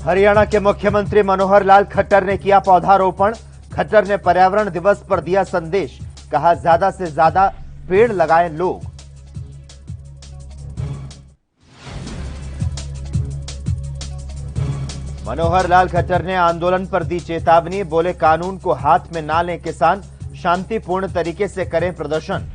हरियाणा के मुख्यमंत्री मनोहर लाल खट्टर ने किया पौधारोपण। खट्टर ने पर्यावरण दिवस पर दिया संदेश, कहा ज्यादा से ज्यादा पेड़ लगाएं लोग। मनोहर लाल खट्टर ने आंदोलन पर दी चेतावनी, बोले कानून को हाथ में ना लें किसान, शांतिपूर्ण तरीके से करें प्रदर्शन।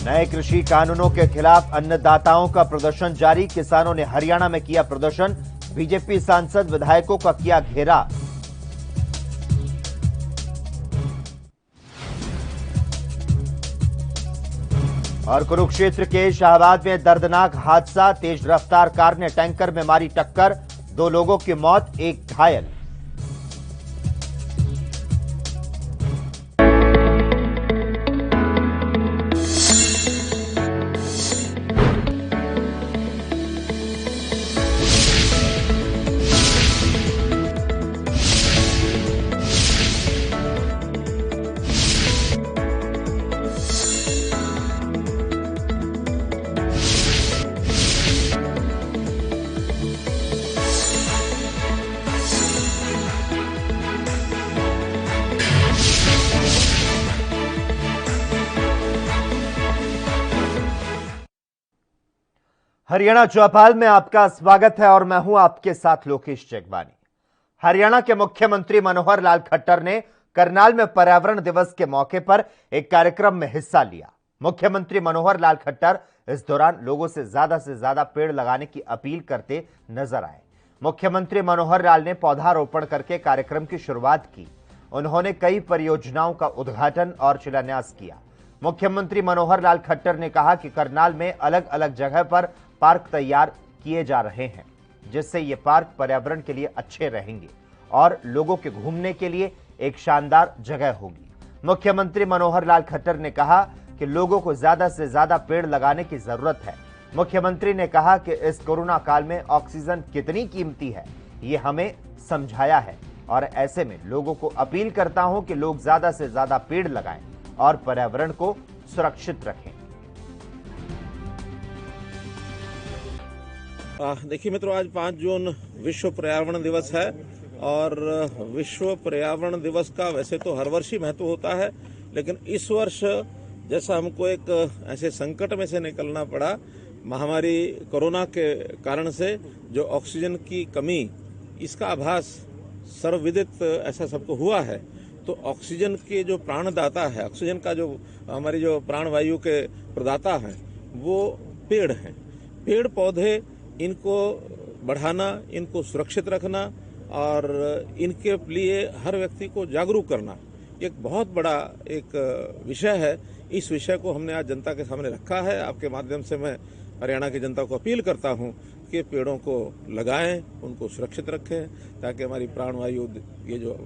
नए कृषि कानूनों के खिलाफ अन्नदाताओं का प्रदर्शन जारी, किसानों ने हरियाणा में किया प्रदर्शन। बीजेपी सांसद विधायकों का किया घेरा। और कुरुक्षेत्र के शाहबाद में दर्दनाक हादसा, तेज रफ्तार कार ने टैंकर में मारी टक्कर, 2 लोगों की मौत, 1 घायल। हरियाणा चौपाल में आपका स्वागत है और मैं हूं आपके साथ लोकेश जगबानी। हरियाणा के मुख्यमंत्री मनोहर लाल खट्टर ने करनाल में पर्यावरण दिवस के मौके पर एक कार्यक्रम में हिस्सा लिया। मुख्यमंत्री मनोहर लाल खट्टर इस दौरान लोगों से ज्यादा पेड़ लगाने की अपील करते नजर आए। मुख्यमंत्री मनोहर लाल ने पौधारोपण करके कार्यक्रम की शुरुआत की। उन्होंने कई परियोजनाओं का उद्घाटन और शिलान्यास किया। मुख्यमंत्री मनोहर लाल खट्टर ने कहा कि करनाल में अलग अलग जगह पर पार्क तैयार किए जा रहे हैं, जिससे ये पार्क पर्यावरण के लिए अच्छे रहेंगे और लोगों के घूमने के लिए एक शानदार जगह होगी। मुख्यमंत्री मनोहर लाल खट्टर ने कहा कि लोगों को ज्यादा से ज्यादा पेड़ लगाने की जरूरत है। मुख्यमंत्री ने कहा कि इस कोरोना काल में ऑक्सीजन कितनी कीमती है, ये हमें समझाया है और ऐसे में लोगों को अपील करता हूं कि लोग ज्यादा से ज्यादा पेड़ लगाएं और पर्यावरण को सुरक्षित रखें। देखिए मित्रों, आज 5 जून विश्व पर्यावरण दिवस है और विश्व पर्यावरण दिवस का वैसे तो हर वर्ष ही महत्व होता है, लेकिन इस वर्ष जैसा हमको एक ऐसे संकट में से निकलना पड़ा, महामारी कोरोना के कारण से जो ऑक्सीजन की कमी, इसका आभास सर्वविदित ऐसा सबको हुआ है। तो ऑक्सीजन के जो प्राणदाता है, ऑक्सीजन का जो हमारी जो प्राणवायु के प्रदाता है, वो पेड़ हैं। पेड़ पौधे, इनको बढ़ाना, इनको सुरक्षित रखना और इनके लिए हर व्यक्ति को जागरूक करना एक बहुत बड़ा एक विषय है। इस विषय को हमने आज जनता के सामने रखा है। आपके माध्यम से मैं हरियाणा की जनता को अपील करता हूं कि पेड़ों को लगाएं, उनको सुरक्षित रखें, ताकि हमारी प्राणवायु, ये जो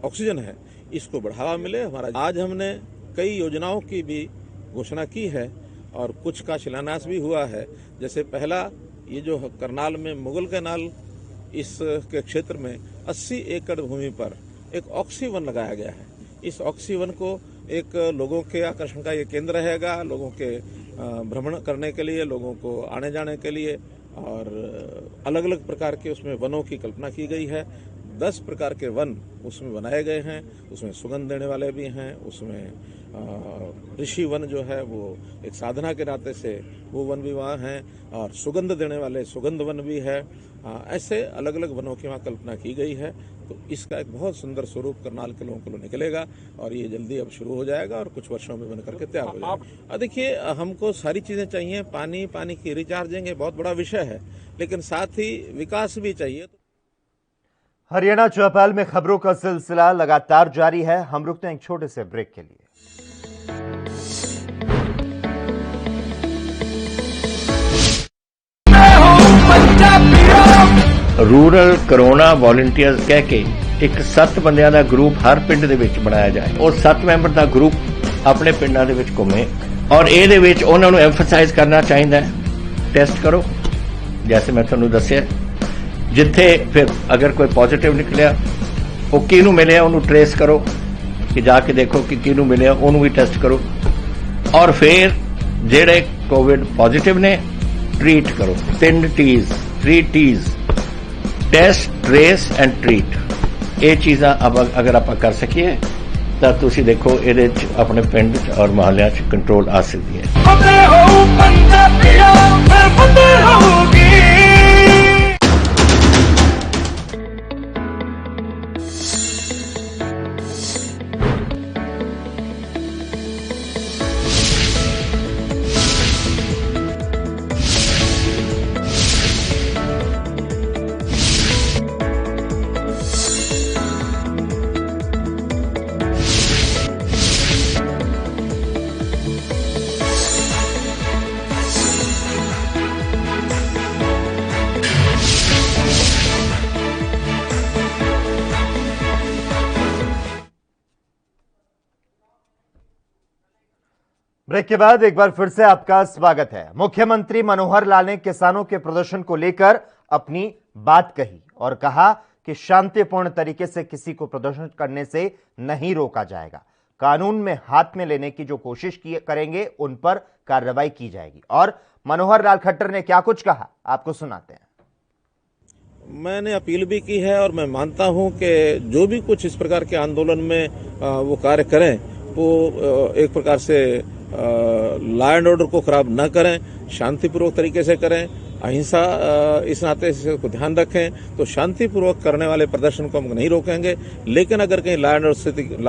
ऑक्सीजन है, इसको बढ़ावा मिले। आज हमने कई योजनाओं की भी घोषणा की है और कुछ का शिलान्यास भी हुआ है। जैसे पहला, ये जो करनाल में मुगल कैनाल, इस के क्षेत्र में 80 एकड़ भूमि पर एक ऑक्सीवन लगाया गया है। इस ऑक्सीवन को एक लोगों के आकर्षण का ये केंद्र रहेगा, लोगों के भ्रमण करने के लिए, लोगों को आने जाने के लिए, और अलग अलग प्रकार के उसमें वनों की कल्पना की गई है। 10 प्रकार के वन उसमें बनाए गए हैं। उसमें सुगंध देने वाले भी हैं, उसमें ऋषि वन जो है वो एक साधना के नाते से वो वन भी वहाँ हैं, और सुगंध देने वाले सुगंध वन भी है। ऐसे अलग अलग वनों की वहाँ कल्पना की गई है। तो इसका एक बहुत सुंदर स्वरूप करनाल के लोगों को निकलेगा और ये जल्दी अब शुरू हो जाएगा और कुछ वर्षों में बन करके तैयार हो जाएगा। देखिए, हमको सारी चीजें चाहिए, पानी की रिचार्जिंग बहुत बड़ा विषय है, लेकिन साथ ही विकास भी चाहिए। हरियाणा चौपाल में खबरों का सिलसिला लगातार जारी है। हम रुकते हैं एक छोटे से ब्रेक के लिए। रूरल कोरोना वॉलंटियर्स कह के एक 7 ਬੰਦਿਆਂ ਦਾ ਗਰੁੱਪ ਹਰ ਪਿੰਡ ਦੇ ਵਿੱਚ ਬਣਾਇਆ ਜਾਏ ਔਰ 7 ਮੈਂਬਰ ਦਾ ਗਰੁੱਪ ਆਪਣੇ ਪਿੰਡਾਂ ਦੇ ਵਿੱਚ ਘੁੰਮੇ ਔਰ ਇਹਦੇ ਵਿੱਚ ਉਹਨਾਂ ਨੂੰ ਐਮਫਸਾਈਜ਼ ਕਰਨਾ ਚਾਹੀਦਾ ਹੈ, ਟੈਸਟ ਕਰੋ। जैसे मैं ਤੁਹਾਨੂੰ ਦੱਸਿਆ, ਜਿੱਥੇ ਫਿਰ ਅਗਰ ਕੋਈ ਪੋਜ਼ਿਟਿਵ ਨਿਕਲਿਆ ਉਹ ਕਿਹਨੂੰ ਮਿਲਿਆ ਉਹਨੂੰ ਟ੍ਰੇਸ ਕਰੋ, ਕਿ ਜਾ ਕੇ ਦੇਖੋ ਕਿ ਕਿਹਨੂੰ ਮਿਲਿਆ ਉਹਨੂੰ ਵੀ ਟੈਸਟ ਕਰੋ। और फिर ਜਿਹੜੇ कोविड पॉजिटिव ने ट्रीट करो। 3 T's, 3 T's, test, trace and treat. ये चीज़ां अगर आप कर सकिए तो तुसी देखो ये अपने पिंड और मोहल्ले कंट्रोल आ सकती है। ब्रेक के बाद एक बार फिर से आपका स्वागत है। मुख्यमंत्री मनोहर लाल ने किसानों के प्रदर्शन को लेकर अपनी बात कही और कहा कि शांतिपूर्ण तरीके से किसी को प्रदर्शन करने से नहीं रोका जाएगा। कानून में हाथ में लेने की जो कोशिश करेंगे उन पर कार्रवाई की जाएगी। और मनोहर लाल खट्टर ने क्या कुछ कहा, आपको सुनाते हैं। मैंने अपील भी की है और मैं मानता हूं कि जो भी कुछ इस प्रकार के आंदोलन में वो कार्य करें वो एक प्रकार से लॉ एंड ऑर्डर को खराब न करें, शांतिपूर्वक तरीके से करें, अहिंसा इस नाते को ध्यान रखें। तो शांतिपूर्वक करने वाले प्रदर्शन को हम नहीं रोकेंगे, लेकिन अगर कहीं लॉ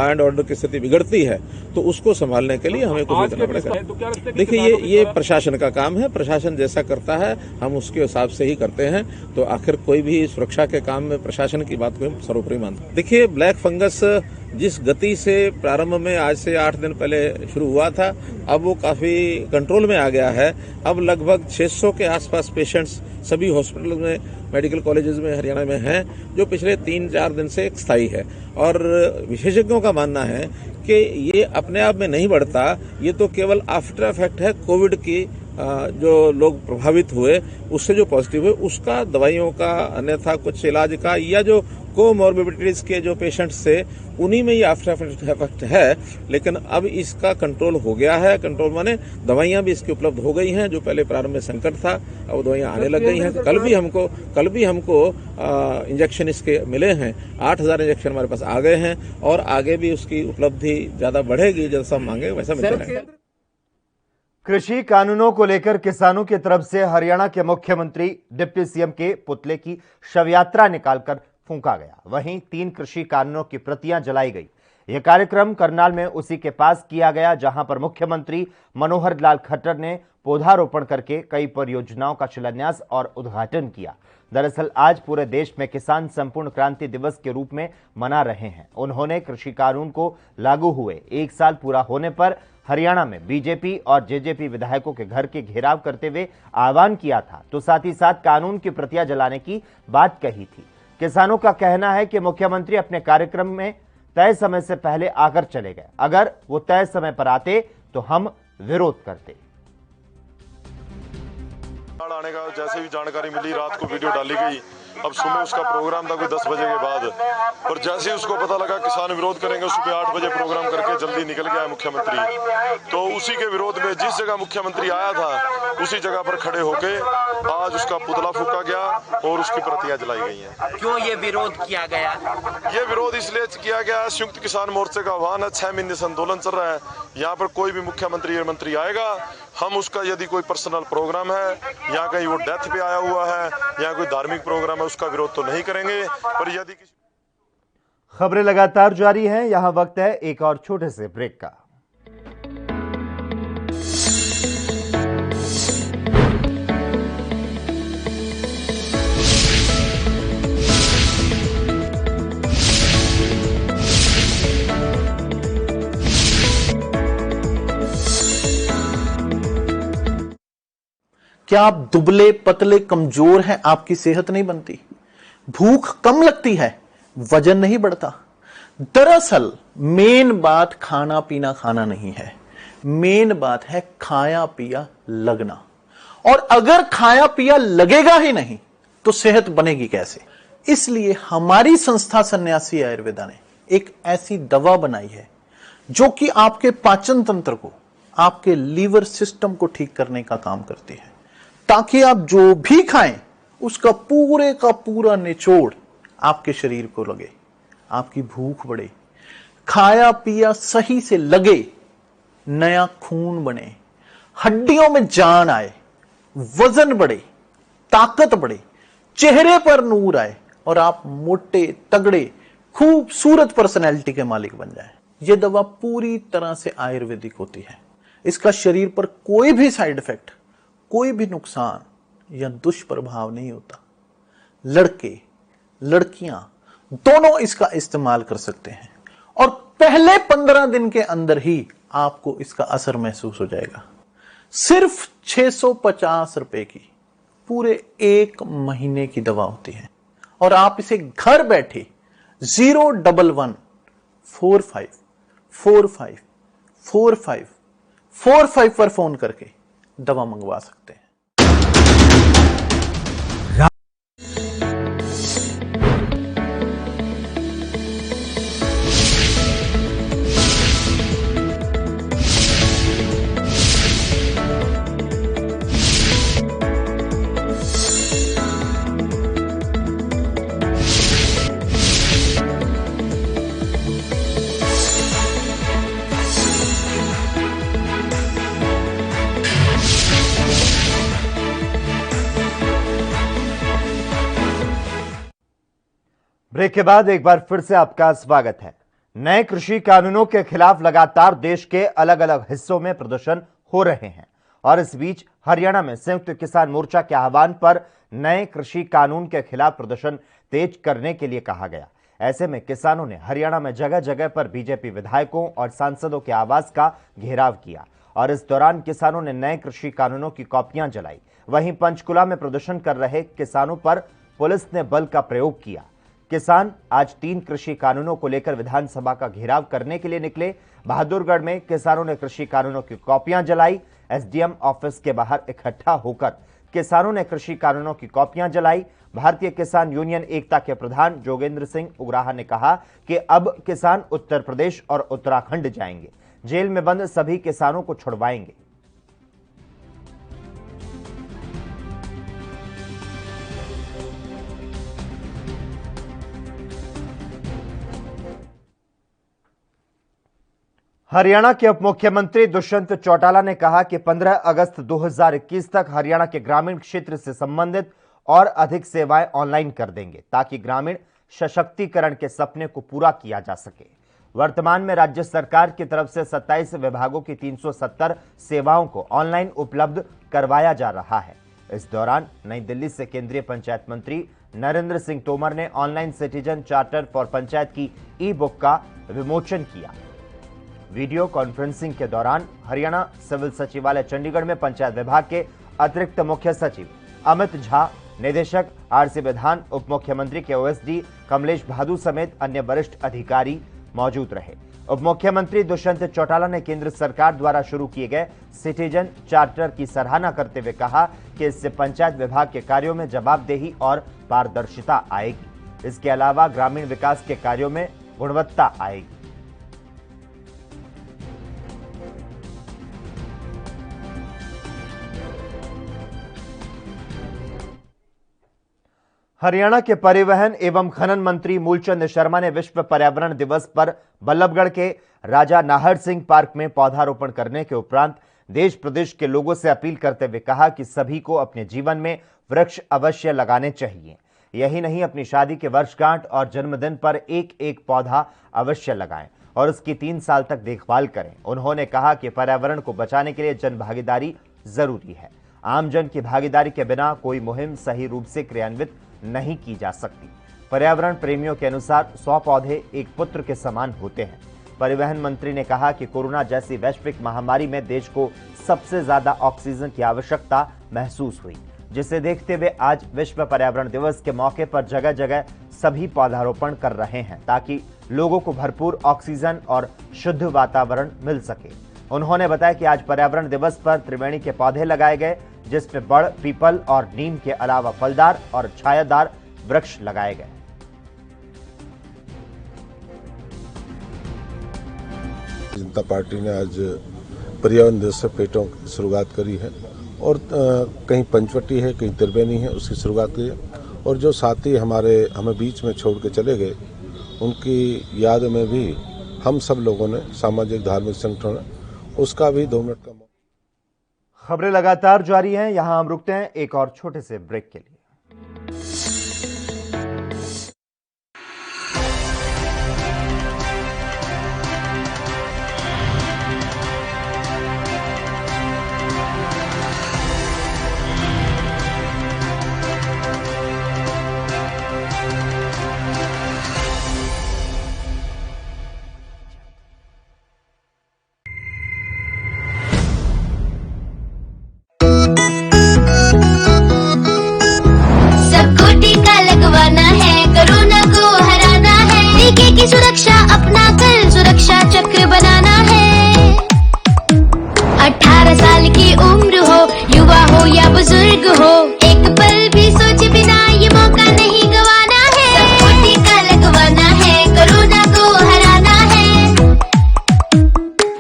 एंड ऑर्डर की स्थिति बिगड़ती है तो उसको संभालने के लिए हमें कुछ भी करना पड़ेगा। देखिए ये प्रशासन का काम है, प्रशासन जैसा करता है हम उसके हिसाब से ही करते हैं। तो आखिर कोई भी सुरक्षा के काम में प्रशासन की बात को हम सर्वोपरि मानते हैं। देखिए ब्लैक फंगस जिस गति से प्रारंभ में आज से 8 दिन पहले शुरू हुआ था, अब वो काफी कंट्रोल में आ गया है। अब लगभग 600 के आसपास पेशेंट्स सभी हॉस्पिटल में, मेडिकल कॉलेजेस में हरियाणा में हैं, जो पिछले 3-4 दिन से स्थायी है। और विशेषज्ञों का मानना है कि ये अपने आप में नहीं बढ़ता, ये तो केवल आफ्टर इफेक्ट है कोविड की। जो लोग प्रभावित हुए उससे जो पॉजिटिव हुए उसका दवाइयों का, अन्यथा कुछ इलाज का, या जो कोमॉर्बिडिटीज के जो पेशेंट्स थे उन्हीं में ये आफ्टर इफेक्ट है। लेकिन अब इसका कंट्रोल हो गया है। कंट्रोल माने दवाइयां भी इसकी उपलब्ध हो गई हैं। जो पहले प्रारंभ में संकट था अब दवाइयां आने लग गई हैं। कल भी हमको इंजेक्शन इसके मिले हैं। 8000 इंजेक्शन हमारे पास आ गए हैं और आगे भी उसकी उपलब्धि ज्यादा बढ़ेगी। जैसा हम मांगे वैसा मिलते रहेंगे। कृषि कानूनों को लेकर किसानों की तरफ से हरियाणा के मुख्यमंत्री डिप्टी सीएम के पुतले की शवयात्रा निकालकर फूंका गया। वहीं 3 कृषि कानूनों की प्रतियां जलाई गई। यह कार्यक्रम करनाल में उसी के पास किया गया जहां पर मुख्यमंत्री मनोहर लाल खट्टर ने पौधारोपण करके कई परियोजनाओं का शिलान्यास और उद्घाटन किया। दरअसल आज पूरे देश में किसान संपूर्ण क्रांति दिवस के रूप में मना रहे हैं। उन्होंने कृषि कानून को लागू हुए 1 साल पूरा होने पर हरियाणा में बीजेपी और जेजेपी विधायकों के घर के घेराव करते हुए आह्वान किया था, तो साथ ही साथ कानून की प्रतियां जलाने की बात कही थी। किसानों का कहना है कि मुख्यमंत्री अपने कार्यक्रम में तय समय से पहले आकर चले गए। अगर वो तय समय पर आते तो हम विरोध करते। आने का जैसे भी जानकारी मिली, रात को वीडियो डाली गई। अब सुबह उसका प्रोग्राम था कोई 10 बजे के बाद, और जैसे ही उसको पता लगा किसान विरोध करेंगे, सुबह 8 बजे प्रोग्राम करके जल्दी निकल गया मुख्यमंत्री। तो उसी के विरोध में जिस जगह मुख्यमंत्री आया था उसी जगह पर खड़े होके आज उसका पुतला फूका गया और उसकी प्रतियां जलाई गई हैं। क्यों ये विरोध किया गया? ये विरोध इसलिए किया गया है, संयुक्त किसान मोर्चे का आह्वान है। 6 महीने से आंदोलन चल रहा है। यहाँ पर कोई भी मुख्यमंत्री या मंत्री आएगा, हम उसका यदि कोई पर्सनल प्रोग्राम है या कहीं वो डेथ पे आया हुआ है या कोई धार्मिक प्रोग्राम है, उसका विरोध तो नहीं करेंगे। पर यदि खबरें लगातार जारी हैं। यहां वक्त है एक और छोटे से ब्रेक का। क्या आप दुबले पतले कमजोर हैं? आपकी सेहत नहीं बनती, भूख कम लगती है, वजन नहीं बढ़ता। दरअसल मेन बात खाना पीना खाना नहीं है, मेन बात है खाया पिया लगना। और अगर खाया पिया लगेगा ही नहीं तो सेहत बनेगी कैसे? इसलिए हमारी संस्था सन्यासी आयुर्वेदा ने एक ऐसी दवा बनाई है जो कि आपके पाचन तंत्र को, आपके लीवर सिस्टम को ठीक करने का काम करती है, ताकि आप जो भी खाएं उसका पूरे का पूरा निचोड़ आपके शरीर को लगे, आपकी भूख बढ़े, खाया पिया सही से लगे, नया खून बने, हड्डियों में जान आए, वजन बढ़े, ताकत बढ़े, चेहरे पर नूर आए और आप मोटे तगड़े खूबसूरत पर्सनैलिटी के मालिक बन जाए। यह दवा पूरी तरह से आयुर्वेदिक होती है। इसका शरीर पर कोई भी साइड इफेक्ट, कोई भी नुकसान या दुष्प्रभाव नहीं होता। लड़के लड़कियां दोनों इसका इस्तेमाल कर सकते हैं और पहले 15 दिन के अंदर ही आपको इसका असर महसूस हो जाएगा। सिर्फ 650 रुपए की पूरे 1 महीने की दवा होती है और आप इसे घर बैठे 01145454545 पर फोन करके दवा मंगवा सकते हैं। ब्रेक के बाद एक बार फिर से आपका स्वागत है। नए कृषि कानूनों के खिलाफ लगातार देश के अलग अलग हिस्सों में प्रदर्शन हो रहे हैं और इस बीच हरियाणा में संयुक्त किसान मोर्चा के आह्वान पर नए कृषि कानून के खिलाफ प्रदर्शन तेज करने के लिए कहा गया। ऐसे में किसानों ने हरियाणा में जगह जगह पर बीजेपी विधायकों और सांसदों के आवास का घेराव किया और इस दौरान किसानों ने नए कृषि कानूनों की कॉपियां जलाई। वहीं पंचकुला में प्रदर्शन कर रहे किसानों पर पुलिस ने बल का प्रयोग किया। किसान आज 3 कृषि कानूनों को लेकर विधानसभा का घेराव करने के लिए निकले। बहादुरगढ़ में किसानों ने कृषि कानूनों की कॉपियां जलाई। एसडीएम ऑफिस के बाहर इकट्ठा होकर किसानों ने कृषि कानूनों की कॉपियां जलाई। भारतीय किसान यूनियन एकता के प्रधान जोगेंद्र सिंह उग्राहा ने कहा कि अब किसान उत्तर प्रदेश और उत्तराखंड जाएंगे, जेल में बंद सभी किसानों को छुड़वाएंगे। हरियाणा के उप मुख्यमंत्री दुष्यंत चौटाला ने कहा कि 15 अगस्त 2021 तक हरियाणा के ग्रामीण क्षेत्र से संबंधित और अधिक सेवाएं ऑनलाइन कर देंगे ताकि ग्रामीण सशक्तिकरण के सपने को पूरा किया जा सके। वर्तमान में राज्य सरकार की तरफ से 27 विभागों की 370 सेवाओं को ऑनलाइन उपलब्ध करवाया जा रहा है। इस दौरान नई दिल्ली से केंद्रीय पंचायत मंत्री नरेंद्र सिंह तोमर ने online citizen charter for panchayat की ई-बुक का विमोचन किया। वीडियो कॉन्फ्रेंसिंग के दौरान हरियाणा सिविल सचिवालय चंडीगढ़ में पंचायत विभाग के अतिरिक्त मुख्य सचिव अमित झा, निदेशक आरसी विधान, उप मुख्यमंत्री के ओएसडी कमलेश भादु समेत अन्य वरिष्ठ अधिकारी मौजूद रहे। उप मुख्यमंत्री दुष्यंत चौटाला ने केंद्र सरकार द्वारा शुरू किए गए सिटीजन चार्टर की सराहना करते हुए कहा कि इससे पंचायत विभाग के कार्यों में जवाबदेही और पारदर्शिता आएगी। इसके अलावा ग्रामीण विकास के कार्यों में गुणवत्ता आएगी। हरियाणा के परिवहन एवं खनन मंत्री मूलचंद शर्मा ने विश्व पर्यावरण दिवस पर बल्लभगढ़ के राजा नाहर सिंह पार्क में पौधारोपण करने के उपरांत देश प्रदेश के लोगों से अपील करते हुए कहा कि सभी को अपने जीवन में वृक्ष अवश्य लगाने चाहिए। यही नहीं, अपनी शादी के वर्षगांठ और जन्मदिन पर एक एक पौधा अवश्य लगाएं और उसकी 3 साल तक देखभाल करें। उन्होंने कहा कि पर्यावरण को बचाने के लिए जन भागीदारी जरूरी है। आमजन की भागीदारी के बिना कोई मुहिम सही रूप से क्रियान्वित नहीं की जा सकती। पर्यावरण प्रेमियों के अनुसार 100 पौधे एक पुत्र के समान होते हैं। परिवहन मंत्री ने कहा कि कोरोना जैसी वैश्विक महामारी में देश को सबसे ज्यादा ऑक्सीजन की आवश्यकता महसूस हुई, जिसे देखते हुए आज विश्व पर्यावरण दिवस के मौके पर जगह जगह सभी पौधारोपण कर रहे हैं ताकि लोगों को भरपूर ऑक्सीजन और शुद्ध वातावरण मिल सके। उन्होंने बताया कि आज पर्यावरण दिवस पर त्रिवेणी के पौधे लगाए गए, जिसमें बड़, पीपल और नीम के अलावा फलदार और छायादार वृक्ष लगाए गए। जनता पार्टी ने आज पर्यावरण दिवस से पेटों की शुरुआत करी है और कहीं पंचवटी है, कहीं त्रिवेणी है, उसकी शुरुआत की है। और जो साथी हमें बीच में छोड़ के चले गए, उनकी याद में भी हम सब लोगों ने, सामाजिक धार्मिक संगठन, उसका भी 2 मिनट का। खबरें लगातार जारी हैं, यहां हम रुकते हैं एक और छोटे से ब्रेक के लिए। की सुरक्षा अपना कर सुरक्षा चक्र बनाना है। 18 साल की उम्र हो, युवा हो या बुजुर्ग हो, एक पल भी सोचे बिना ये मौका नहीं गंवाना है। सबको टीका लगवाना है, कोरोना को हराना है।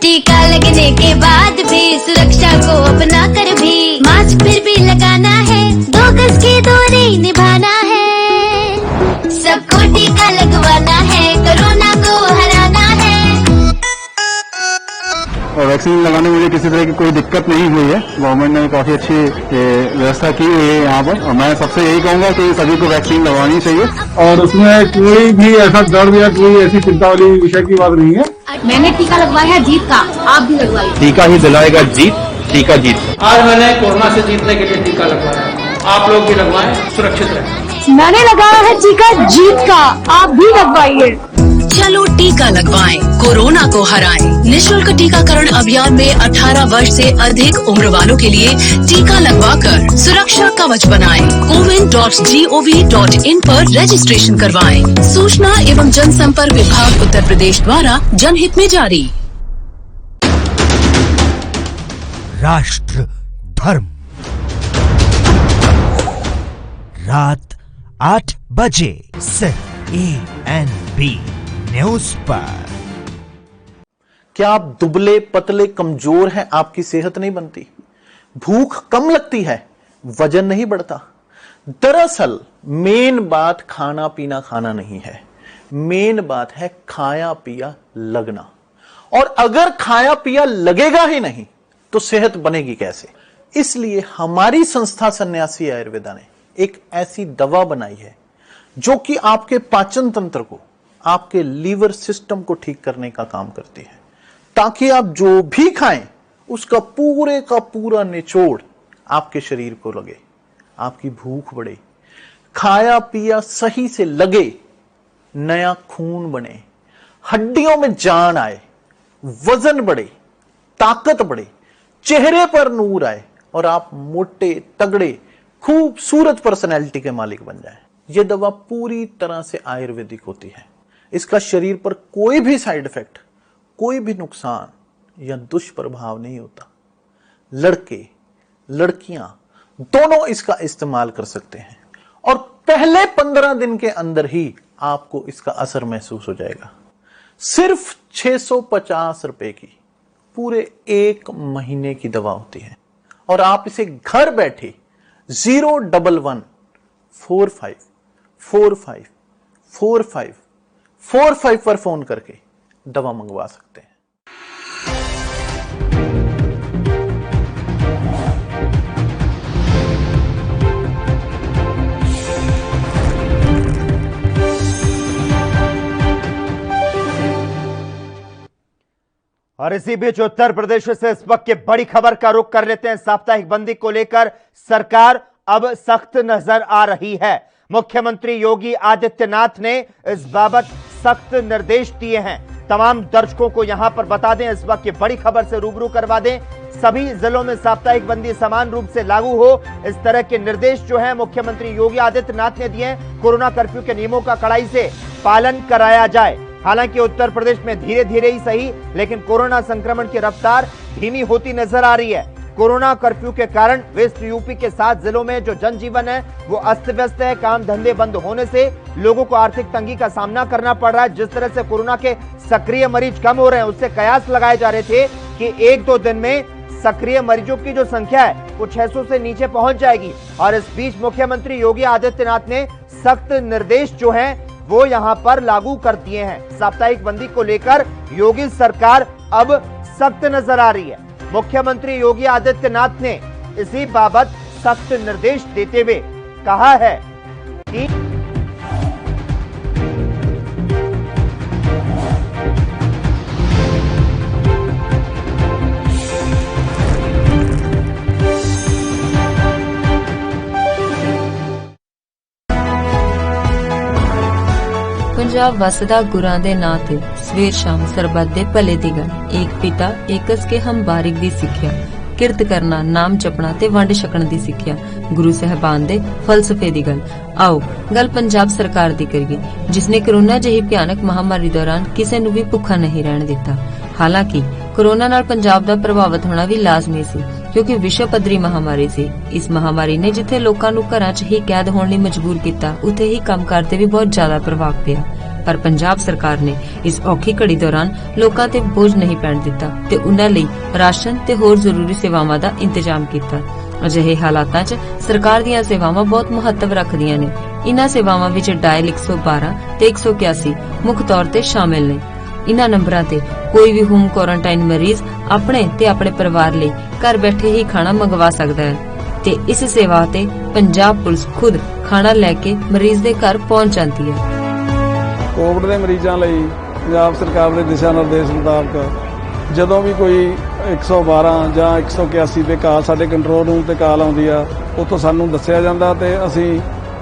टीका लगने के बाद भी सुरक्षा को अपना कर भी मास्क फिर भी लगाना है, 2 गज की दूरी निभाना है। सबको टीका लगवाना है, कोरोना को हराना है। और वैक्सीन लगाने में मुझे किसी तरह की कोई दिक्कत नहीं हुई है। गवर्नमेंट ने काफी अच्छी व्यवस्था की हुई है यहाँ पर, और मैं सबसे यही कहूंगा कि सभी को वैक्सीन लगवानी चाहिए। और उसमें कोई भी ऐसा डर या कोई ऐसी चिंता वाली विषय की बात नहीं है। मैंने टीका लगवाया है जीत का, आप भी लगवाइए। टीका ही दिलाएगा जीत, टीका जीत। आज मैंने कोरोना से जीतने के लिए टीका लगवाया, आप लोग भी लगवाएं, सुरक्षित रहें। मैंने लगाया है टीका जीत का, आप भी लगवाइए। चलो टीका लगवाएं, कोरोना को हराएं। निःशुल्क टीकाकरण अभियान में 18 वर्ष से अधिक उम्र वालों के लिए टीका लगवाकर सुरक्षा कवच बनाएं। cowin.gov.in पर रजिस्ट्रेशन करवाएं। सूचना एवं जनसंपर्क विभाग उत्तर प्रदेश द्वारा जनहित में जारी। राष्ट्र धर्म रात 8 बजे सिर्फ ANB न्यूज पर। क्या आप दुबले पतले कमजोर हैं, आपकी सेहत नहीं बनती, भूख कम लगती है, वजन नहीं बढ़ता? दरअसल मेन बात खाना पीना खाना नहीं है, मेन बात है खाया पिया लगना। और अगर खाया पिया लगेगा ही नहीं तो सेहत बनेगी कैसे? इसलिए हमारी संस्था सन्यासी आयुर्वेदा ने एक ऐसी दवा बनाई है जो कि आपके पाचन तंत्र को, आपके लीवर सिस्टम को ठीक करने का काम करती है, ताकि आप जो भी खाएं उसका पूरे का पूरा निचोड़ आपके शरीर को लगे, आपकी भूख बढ़े, खाया पिया सही से लगे, नया खून बने, हड्डियों में जान आए, वजन बढ़े, ताकत बढ़े, चेहरे पर नूर आए और आप मोटे तगड़े खूबसूरत पर्सनैलिटी के मालिक बन जाएं। यह दवा पूरी तरह से आयुर्वेदिक होती है। इसका शरीर पर कोई भी साइड इफेक्ट, कोई भी नुकसान या दुष्प्रभाव नहीं होता। लड़के लड़कियां दोनों इसका इस्तेमाल कर सकते हैं और पहले 15 दिन के अंदर ही आपको इसका असर महसूस हो जाएगा। सिर्फ 650 रुपए की पूरे 1 महीने की दवा होती है और आप इसे घर बैठे 01145454545 पर फोन करके दवा मंगवा सकते हैं। और इसी बीच उत्तर प्रदेश से इस वक्त की बड़ी खबर का रुख कर लेते हैं। साप्ताहिक बंदी को लेकर सरकार अब सख्त नजर आ रही है। मुख्यमंत्री योगी आदित्यनाथ ने इस बाबत सख्त निर्देश दिए हैं। तमाम दर्शकों को यहां पर बता दें, इस वक्त की बड़ी खबर से रूबरू करवा दें। सभी जिलों में साप्ताहिक बंदी समान रूप से लागू हो, इस तरह के निर्देश जो है मुख्यमंत्री योगी आदित्यनाथ ने दिए हैं। कोरोना कर्फ्यू के नियमों का कड़ाई से पालन कराया जाए। हालांकि उत्तर प्रदेश में धीरे धीरे ही सही, लेकिन कोरोना संक्रमण की रफ्तार धीमी होती नजर आ रही है। कोरोना कर्फ्यू के कारण वेस्ट यूपी के 7 जिलों में जो जनजीवन है वो अस्त व्यस्त है। काम धंधे बंद होने से लोगों को आर्थिक तंगी का सामना करना पड़ रहा है। जिस तरह से कोरोना के सक्रिय मरीज कम हो रहे हैं, उससे कयास लगाए जा रहे थे कि 1-2 दिन में सक्रिय मरीजों की जो संख्या है वो 600 से नीचे पहुंच जाएगी। और इस बीच मुख्यमंत्री योगी आदित्यनाथ ने सख्त निर्देश जो हैं वो यहां पर लागू कर दिए हैं। साप्ताहिक बंदी को लेकर योगी सरकार अब सख्त नजर आ रही है। मुख्यमंत्री योगी आदित्यनाथ ने इसी बाबत सख्त निर्देश देते हुए कहा है कि ਪੰਜਾਬ ਵਸਦਾ ਗੁਰਾਂ ਦੇ ਨਾਂ ਤੇ ਸਵੇਰ ਸ਼ਾਮ ਸਰਬੱਤ ਦੇ ਭਲੇ ਦੀ ਗੱਲ, ਏਕ ਪਿਤਾ ਏਕਸ ਕੇ ਹਮ ਬਾਰਿਕ ਦੀ ਸਿੱਖਿਆ, ਕਿਰਤ ਕਰਨਾ, ਨਾਮ ਜਪਣਾ ਤੇ ਵੰਡ ਛਕਣ ਦੀ ਸਿੱਖਿਆ, ਗੁਰੂ ਸਾਹਿਬਾਨ ਦੇ ਫਲਸਫੇ ਦੀ ਗੱਲ। ਆਓ ਗੱਲ ਪੰਜਾਬ ਸਰਕਾਰ ਦੀ ਕਰੀਏ, ਜਿਸ ਨੇ ਕੋਰੋਨਾ ਜਿਹੀ ਭਿਆਨਕ ਮਹਾਮਾਰੀ ਦੌਰਾਨ ਕਿਸੇ ਨੂੰ ਵੀ ਭੁੱਖਾ ਨਹੀਂ ਰਹਿਣ ਦਿੱਤਾ। ਹਾਲਾਂਕਿ ਕੋਰੋਨਾ ਨਾਲ ਪੰਜਾਬ ਦਾ ਪ੍ਰਭਾਵਿਤ ਹੋਣਾ ਵੀ ਲਾਜ਼ਮੀ ਸੀ, ਕਿਉਂਕਿ ਵਿਸ਼ਵ ਪੱਧਰੀ ਮਹਾਮਾਰੀ ਸੀ। ਇਸ ਮਹਾਮਾਰੀ ਨੇ ਜਿੱਥੇ ਲੋਕਾਂ ਨੂੰ ਘਰਾਂ 'ਚ ਹੀ ਕੈਦ ਹੋਣ ਲਈ ਮਜਬੂਰ ਕੀਤਾ, ਉੱਥੇ ਹੀ ਕੰਮਕਾਰ ਤੇ ਵੀ ਬਹੁਤ ਜ਼ਿਆਦਾ ਪ੍ਰਭਾਵ ਪਿਆ। ਪਰ ਪੰਜਾਬ ਸਰਕਾਰ ਨੇ ਇਸ ਔਖੀ ਘੜੀ ਦੌਰਾਨ ਲੋਕਾਂ ਤੇ ਬੋਝ ਨਹੀਂ ਪੈਣ ਦਿੱਤਾ ਤੇ ਉਹਨਾਂ ਲਈ ਰਾਸ਼ਨ ਤੇ ਹੋਰ ਜ਼ਰੂਰੀ ਸੇਵਾਵਾਂ ਦਾ ਇੰਤਜ਼ਾਮ ਕੀਤਾ। ਅਜਿਹੇ ਹਾਲਾਤਾਂ 'ਚ ਸਰਕਾਰ ਦੀਆਂ ਸੇਵਾਵਾਂ ਬਹੁਤ ਮਹੱਤਵ ਰੱਖਦੀਆਂ ਨੇ। ਇਨ੍ਹਾਂ ਸੇਵਾਵਾਂ ਵਿੱਚ ਡਾਇਲ 112 ਤੇ 181 ਮੁੱਖ ਤੌਰ ਤੇ ਸ਼ਾਮਿਲ ਨੇ। ਇਨ੍ਹਾਂ ਨੰਬਰਾਂ ਤੇ ਕੋਈ ਵੀ ਹੋਮ ਕੁਆਰੰਟਾਈਨ ਮਰੀਜ਼ ਆਪਣੇ ਤੇ ਆਪਣੇ ਪਰਿਵਾਰ ਲਈ ਘਰ ਬੈਠੇ ਹੀ ਖਾਣਾ ਮੰਗਵਾ ਸਕਦਾ ਹੈ ਤੇ ਇਸ ਸੇਵਾ ਤੇ ਪੰਜਾਬ ਪੁਲਿਸ ਖੁਦ ਖਾਣਾ ਲੈ ਕੇ ਮਰੀਜ਼ ਦੇ ਘਰ ਪਹੁੰਚ ਜਾਂਦੀ ਹੈ। ਕੋਵਿਡ ਦੇ ਮਰੀਜ਼ਾਂ ਲਈ ਪੰਜਾਬ ਸਰਕਾਰ ਦੇ ਦਿਸ਼ਾ ਨਿਰਦੇਸ਼ ਮੁਤਾਬਕ ਜਦੋਂ ਵੀ ਕੋਈ 112 ਜਾਂ 181 ਤੇ ਕਾਲ ਸਾਡੇ ਕੰਟਰੋਲ ਰੂਮ ਤੇ ਕਾਲ ਆਉਂਦੀ ਆ, ਉੱਥੋਂ ਸਾਨੂੰ ਦੱਸਿਆ ਜਾਂਦਾ ਤੇ ਅਸੀਂ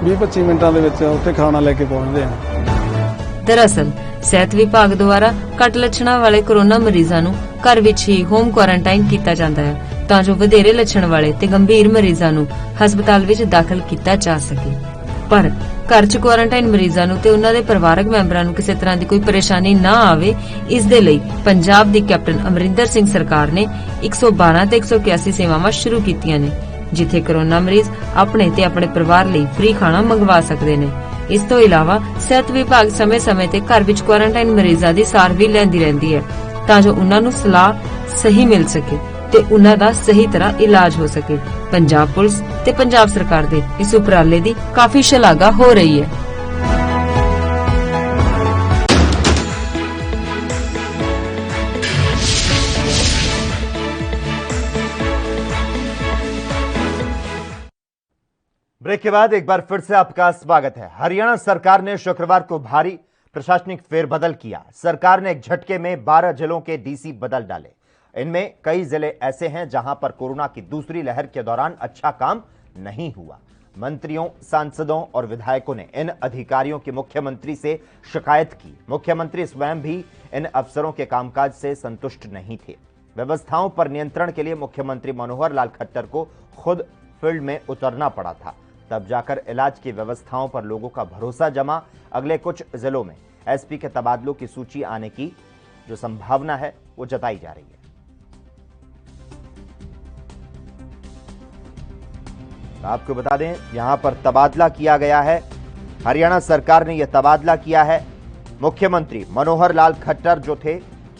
20-25 ਮਿੰਟਾਂ ਦੇ ਵਿੱਚ ਉੱਥੇ ਖਾਣਾ ਲੈ ਕੇ ਪਹੁੰਚਦੇ ਹਾਂ। ਦਰਅਸਲ ਸਿਹਤ ਵਿਭਾਗ ਦੁਆਰਾ ਘੱਟ ਲੱਛਣਾਂ ਵਾਲੇ ਕੋਰੋਨਾ ਮਰੀਜ਼ਾਂ ਨੂੰ ਘਰ ਵਿੱਚ ਹੀ ਹੋਮ ਕੁਆਰੰਟਾਈਨ ਕੀਤਾ ਜਾਂਦਾ ਹੈ ਤਾਂ ਜੋ ਵਧੇਰੇ ਲੱਛਣ ਵਾਲੇ ਤੇ ਗੰਭੀਰ ਮਰੀਜ਼ਾਂ ਨੂੰ ਹਸਪਤਾਲ ਵਿੱਚ ਦਾਖਲ ਕੀਤਾ ਜਾ ਸਕੇ। ਪਰ ਘਰ 'ਚ ਕੁਆਰੰਟਾਈਨ ਮਰੀਜ਼ਾਂ ਨੂੰ ਤੇ ਉਹਨਾਂ ਦੇ ਪਰਿਵਾਰਕ ਮੈਂਬਰਾਂ ਨੂੰ ਕਿਸੇ ਤਰ੍ਹਾਂ ਦੀ ਕੋਈ ਪਰੇਸ਼ਾਨੀ ਨਾ ਆਵੇ, ਇਸ ਦੇ ਲਈ ਪੰਜਾਬ ਦੀ ਕੈਪਟਨ ਅਮਰਿੰਦਰ ਸਿੰਘ ਸਰਕਾਰ ਨੇ 112 ਤੇ 181 ਸੇਵਾਵਾਂ ਸ਼ੁਰੂ ਕੀਤੀਆਂ ਨੇ, ਜਿੱਥੇ ਕੋਰੋਨਾ ਮਰੀਜ਼ ਆਪਣੇ ਤੇ ਆਪਣੇ ਪਰਿਵਾਰ ਲਈ ਫ੍ਰੀ ਖਾਣਾ ਮੰਗਵਾ ਸਕਦੇ ਨੇ। ਇਸ ਤੋਂ ਇਲਾਵਾ ਸਿਹਤ ਵਿਭਾਗ ਸਮੇਂ-ਸਮੇਂ ਤੇ ਘਰ ਵਿੱਚ ਕੁਆਰੰਟਾਈਨ ਮਰੀਜ਼ਾਂ ਦੀ ਸਾਰ ਵੀ ਲੈਂਦੀ ਰਹਿੰਦੀ ਹੈ ਤਾਂ ਜੋ ਉਹਨਾਂ ਨੂੰ ਸਲਾਹ ਸਹੀ ਮਿਲ ਸਕੇ ਤੇ ਉਹਨਾਂ ਦਾ ਸਹੀ ਤਰ੍ਹਾਂ ਇਲਾਜ ਹੋ ਸਕੇ। ਪੰਜਾਬ ਪੁਲਿਸ ਤੇ ਪੰਜਾਬ ਸਰਕਾਰ ਦੇ ਇਸ ਉਪਰਾਲੇ ਦੀ ਕਾਫੀ ਸ਼ਲਾਘਾ ਹੋ ਰਹੀ ਹੈ। ब्रेक के बाद एक बार फिर से आपका स्वागत है। हरियाणा सरकार ने शुक्रवार को भारी प्रशासनिक फेरबदल किया। सरकार ने एक झटके में 12 जिलों के डीसी बदल डाले। इनमें कई जिले ऐसे हैं जहां पर कोरोना की दूसरी लहर के दौरान अच्छा काम नहीं हुआ। मंत्रियों, सांसदों और विधायकों ने इन अधिकारियों की मुख्यमंत्री से शिकायत की। मुख्यमंत्री स्वयं भी इन अफसरों के कामकाज से संतुष्ट नहीं थे। व्यवस्थाओं पर नियंत्रण के लिए मुख्यमंत्री मनोहर लाल खट्टर को खुद फील्ड में उतरना पड़ा था, तब जाकर इलाज की व्यवस्थाओं पर लोगों का भरोसा जमा। अगले कुछ जिलों में एसपी के तबादलों की सूची आने की जो संभावना है वो जताई जा रही है। आपको बता दें, यहां पर तबादला किया गया है। हरियाणा सरकार ने यह तबादला किया है। मुख्यमंत्री मनोहर लाल खट्टर जो थे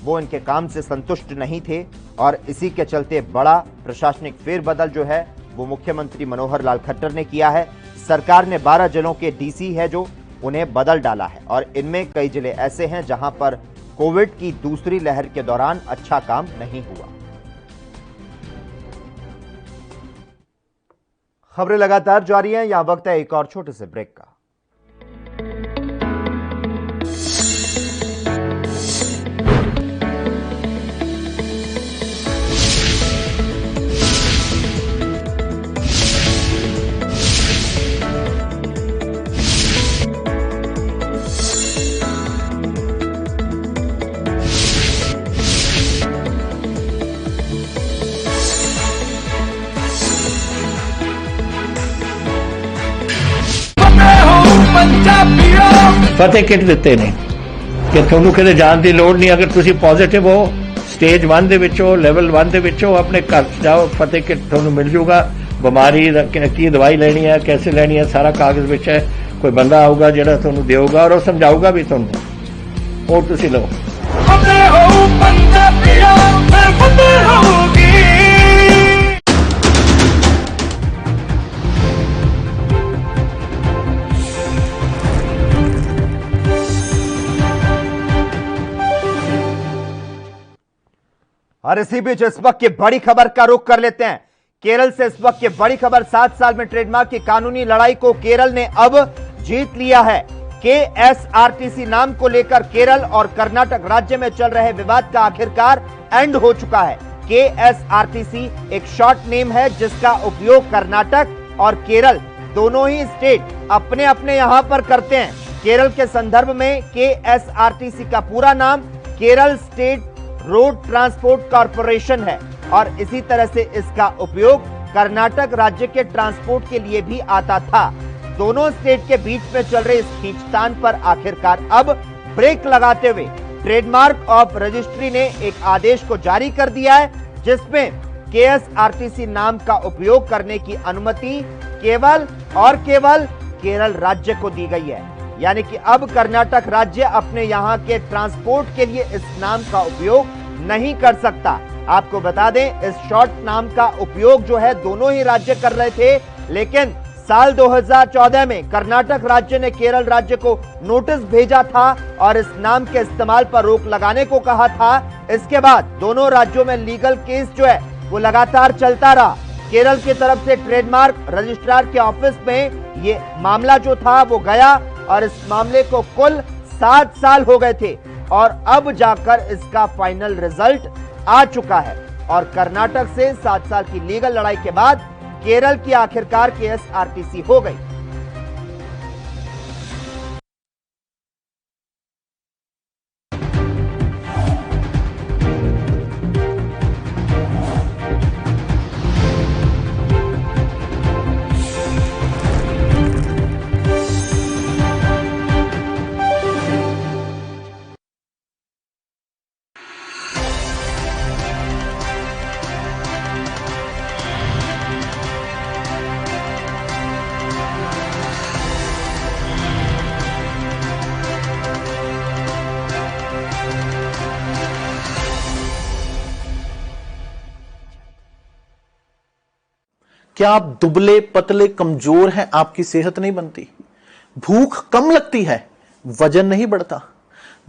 वो इनके काम से संतुष्ट नहीं थे और इसी के चलते बड़ा प्रशासनिक फेरबदल जो है वो मुख्यमंत्री मनोहर लाल खट्टर ने किया है। सरकार ने 12 जिलों के डीसी है जो उन्हें बदल डाला है और इनमें कई जिले ऐसे हैं जहां पर कोविड की दूसरी लहर के दौरान अच्छा काम नहीं हुआ। खबरें लगातार जारी हैं। यहां वक्त है एक और छोटे से ब्रेक का। ਫਤਿਹ ਕਿਟ ਦਿੱਤੇ ਨੇ ਕਿ ਤੁਹਾਨੂੰ ਕਿਤੇ ਜਾਣ ਦੀ ਲੋੜ ਨਹੀਂ। ਅਗਰ ਤੁਸੀਂ ਪੋਜ਼ਿਟਿਵ ਹੋ ਸਟੇਜ 1 ਦੇ ਵਿੱਚੋਂ ਲੈਵਲ 1 ਦੇ ਵਿੱਚੋਂ ਆਪਣੇ ਘਰ 'ਚ ਜਾਓ, ਫਤਿਹ ਕਿਟ ਤੁਹਾਨੂੰ ਮਿਲ ਜੂਗਾ, ਬਿਮਾਰੀ ਦਾ ਕੀ ਦਵਾਈ ਲੈਣੀ ਹੈ, कैसे ਲੈਣੀ ਹੈ, ਸਾਰਾ ਕਾਗਜ਼ ਵਿੱਚ ਹੈ। ਕੋਈ ਬੰਦਾ ਆਊਗਾ ਜਿਹੜਾ ਤੁਹਾਨੂੰ ਦੇਊਗਾ ਔਰ ਉਹ ਸਮਝਾਊਗਾ ਵੀ ਤੁਹਾਨੂੰ, ਉਹ ਤੁਸੀਂ ਲਓ। और इसी बीच इस वक्त की बड़ी खबर का रुख कर लेते हैं। केरल से इस वक्त की बड़ी खबर, 7 साल में ट्रेडमार्क की कानूनी लड़ाई को केरल ने अब जीत लिया है। KSRTC नाम को लेकर केरल और कर्नाटक राज्य में चल रहे विवाद का आखिरकार एंड हो चुका है। KSRTC एक शॉर्ट नेम है जिसका उपयोग कर्नाटक और केरल दोनों ही स्टेट अपने अपने यहां पर करते हैं। केरल के संदर्भ में KSRTC का पूरा नाम Kerala state road transport corporation है और इसी तरह से इसका उपयोग कर्नाटक राज्य के ट्रांसपोर्ट के लिए भी आता था। दोनों स्टेट के बीच में चल रहे इस खींचतान पर आखिरकार अब ब्रेक लगाते हुए ट्रेडमार्क ऑफ रजिस्ट्री ने एक आदेश को जारी कर दिया है, जिसमें KSRTC नाम का उपयोग करने की अनुमति केवल और केवल केरल राज्य को दी गई है। यानी कि अब कर्नाटक राज्य अपने यहां के ट्रांसपोर्ट के लिए इस नाम का उपयोग नहीं कर सकता। आपको बता दें, इस शॉर्ट नाम का उपयोग जो है दोनों ही राज्य कर रहे थे, लेकिन साल 2014 में कर्नाटक राज्य ने केरल राज्य को नोटिस भेजा था और इस नाम के इस्तेमाल पर रोक लगाने को कहा था। इसके बाद दोनों राज्यों में लीगल केस जो है वो लगातार चलता रहा। केरल की तरफ से ट्रेडमार्क रजिस्ट्रार के ऑफिस में ये मामला जो था वो गया और इस मामले को कुल 7 साल हो गए थे और अब जाकर इसका फाइनल रिजल्ट आ चुका है। और कर्नाटक से 7 साल की लीगल लड़ाई के बाद केरल की आखिरकार KSRTC हो गई। क्या आप दुबले पतले कमजोर हैं, आपकी सेहत नहीं बनती, भूख कम लगती है, वजन नहीं बढ़ता?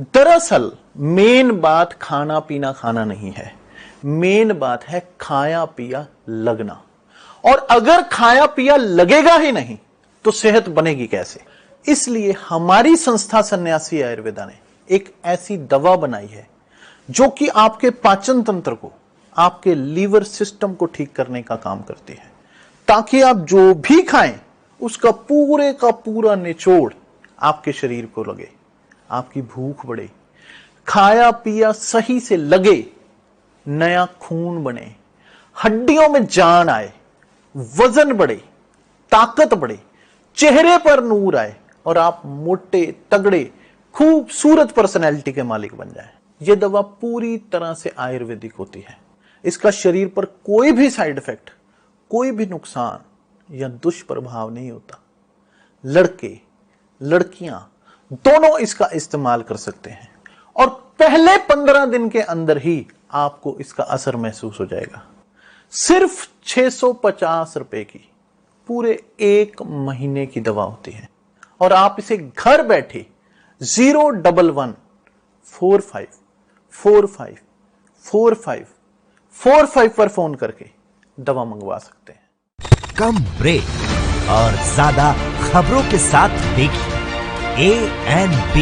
दरअसल मेन बात खाना पीना खाना नहीं है, मेन बात है खाया पिया लगना। और अगर खाया पिया लगेगा ही नहीं तो सेहत बनेगी कैसे? इसलिए हमारी संस्था सन्यासी आयुर्वेदा ने एक ऐसी दवा बनाई है जो कि आपके पाचन तंत्र को, आपके लीवर सिस्टम को ठीक करने का काम करती है, ताकि आप जो भी खाएं उसका पूरे का पूरा निचोड़ आपके शरीर को लगे, आपकी भूख बढ़े, खाया पिया सही से लगे, नया खून बने, हड्डियों में जान आए, वजन बढ़े, ताकत बढ़े, चेहरे पर नूर आए और आप मोटे तगड़े खूबसूरत पर्सनैलिटी के मालिक बन जाएं। यह दवा पूरी तरह से आयुर्वेदिक होती है। इसका शरीर पर कोई भी साइड इफेक्ट, कोई भी नुकसान या दुष्प्रभाव नहीं होता। लड़के लड़कियां दोनों इसका इस्तेमाल कर सकते हैं और पहले 15 दिन के अंदर ही आपको इसका असर महसूस हो जाएगा। सिर्फ 650 रुपए की पूरे 1 महीने की दवा होती है और आप इसे घर बैठे 01145454545 पर फोन करके दवा मंगवा सकते हैं। कम ब्रेक और ज्यादा खबरों के साथ देखिए ANB